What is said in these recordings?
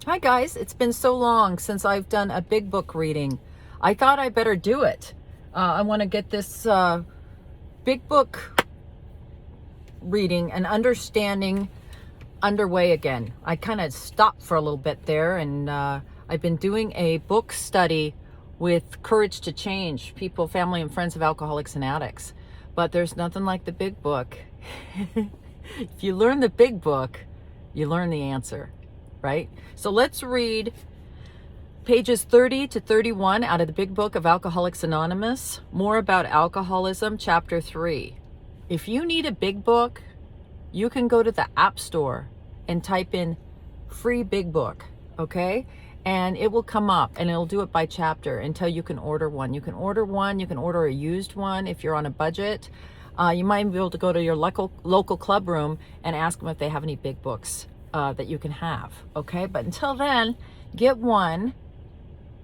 Hi guys, it's been so long since I've done a big book reading. I thought I better do it. I want to get this big book reading and understanding underway again. I kind of stopped for a little bit there, and I've been doing a book study with Courage to Change, people, family, and friends of alcoholics and addicts. But there's nothing like the big book. If you learn the big book, you learn the answer. Right? So let's read pages 30 to 31 out of the Big Book of Alcoholics Anonymous. More about alcoholism, chapter 3. If you need a big book, you can go to the App Store and type in free big book, okay? And it will come up, and it'll do it by chapter until you can order one. You can order one, you can order a used one if you're on a budget. You might be able to go to your local club room and ask them if they have any big books that you can have, okay? But until then, get one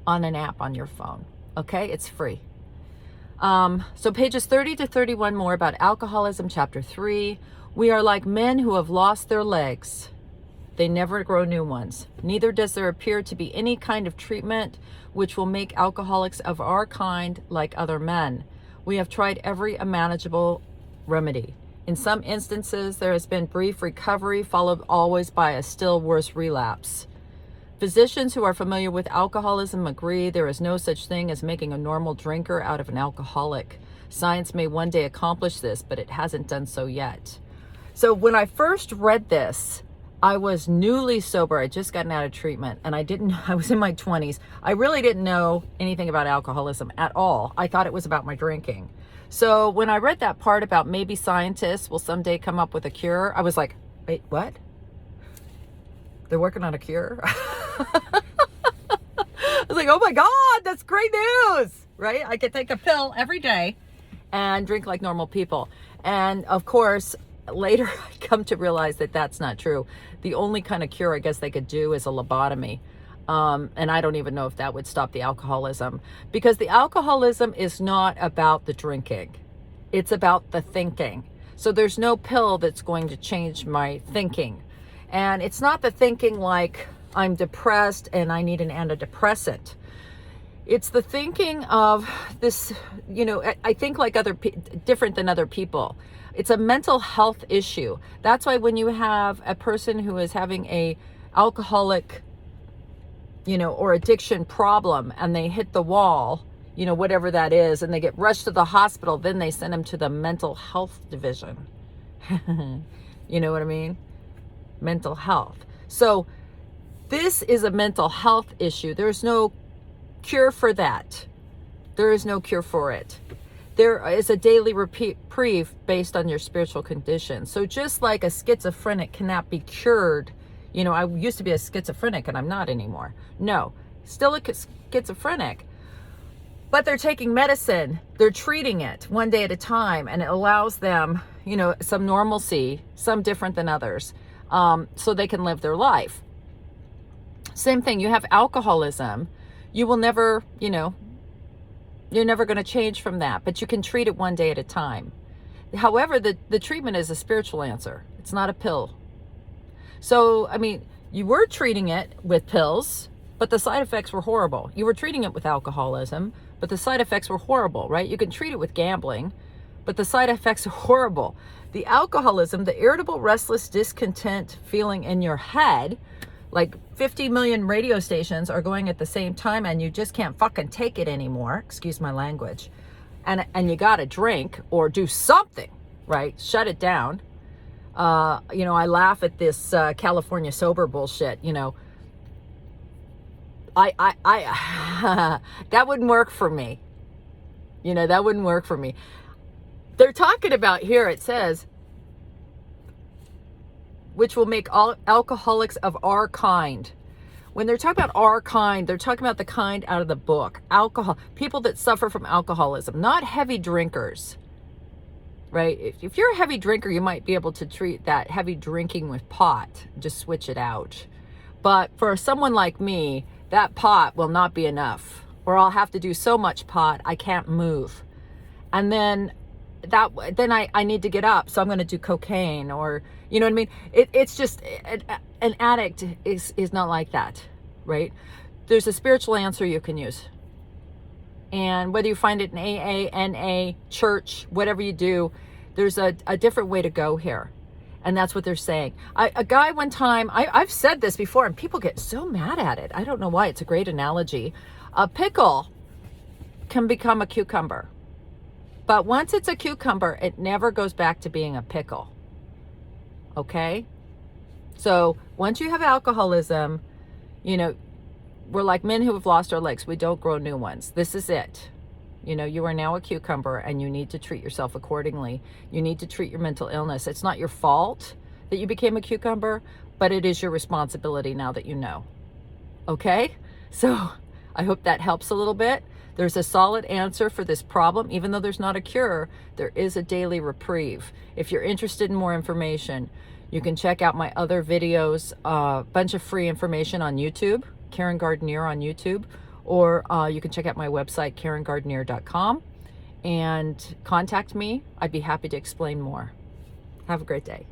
on an app on your phone, okay? It's free. So pages 30 to 31, more about alcoholism, chapter 3. We are like men who have lost their legs. They never grow new ones. Neither does there appear to be any kind of treatment which will make alcoholics of our kind like other men. We have tried every imaginable remedy. In some instances, there has been brief recovery, followed always by a still worse relapse. Physicians who are familiar with alcoholism agree there is no such thing as making a normal drinker out of an alcoholic. Science may one day accomplish this, but it hasn't done so yet. So when I first read this, I was newly sober. I had just gotten out of treatment, and I was in my 20s. I really didn't know anything about alcoholism at all. I thought it was about my drinking. So when I read that part about maybe scientists will someday come up with a cure, I was like, wait, what? They're working on a cure? I was like, oh my God, that's great news, right? I could take a pill every day and drink like normal people. And of course, later I come to realize that that's not true. The only kind of cure I guess they could do is a lobotomy. And I don't even know if that would stop the alcoholism, because the alcoholism is not about the drinking. It's about the thinking. So there's no pill that's going to change my thinking. And it's not the thinking like I'm depressed and I need an antidepressant. It's the thinking of this, I think like different than other people. It's a mental health issue. That's why when you have a person who is having a alcoholic or addiction problem and they hit the wall, whatever that is, and they get rushed to the hospital, then they send them to the mental health division. You know what I mean? Mental health. So this is a mental health issue. There's no cure for that. There is no cure for it. There is a daily reprieve based on your spiritual condition. So just like a schizophrenic cannot be cured, I used to be a schizophrenic and I'm not anymore. No, still a schizophrenic, but they're taking medicine. They're treating it one day at a time, and it allows them, some normalcy, some different than others, so they can live their life. Same thing, you have alcoholism. You will never, you're never going to change from that, but you can treat it one day at a time. However, the treatment is a spiritual answer. It's not a pill. So, you were treating it with pills, but the side effects were horrible. You were treating it with alcoholism, but the side effects were horrible, right? You can treat it with gambling, but the side effects are horrible. The alcoholism, the irritable, restless, discontent feeling in your head, like 50 million radio stations are going at the same time and you just can't fucking take it anymore. Excuse my language. And you got to drink or do something, right? Shut it down. I laugh at this California sober bullshit. I that wouldn't work for me. That wouldn't work for me. They're talking about here, it says, which will make all alcoholics of our kind. When they're talking about our kind, they're talking about the kind out of the book. Alcohol, people that suffer from alcoholism, not heavy drinkers. Right? If you're a heavy drinker, you might be able to treat that heavy drinking with pot, just switch it out. But for someone like me, that pot will not be enough, or I'll have to do so much pot, I can't move. And then I need to get up, so I'm going to do cocaine, or, you know what I mean? It's just, an addict is not like that. right? There's a spiritual answer you can use. And whether you find it in AA, NA, church, whatever you do, there's a different way to go here. And that's what they're saying. A guy one time, I've said this before, and people get so mad at it. I don't know why. It's a great analogy. A pickle can become a cucumber. But once it's a cucumber, it never goes back to being a pickle. Okay? So once you have alcoholism, you know, we're like men who have lost our legs. We don't grow new ones. This is it. You know, you are now a cucumber and you need to treat yourself accordingly. You need to treat your mental illness. It's not your fault that you became a cucumber, but it is your responsibility now that you know. Okay? So I hope that helps a little bit. There's a solid answer for this problem. Even though there's not a cure, there is a daily reprieve. If you're interested in more information, you can check out my other videos, a bunch of free information on YouTube, Karen Gardinier on YouTube, or you can check out my website, karengardinier.com, and contact me. I'd be happy to explain more. Have a great day.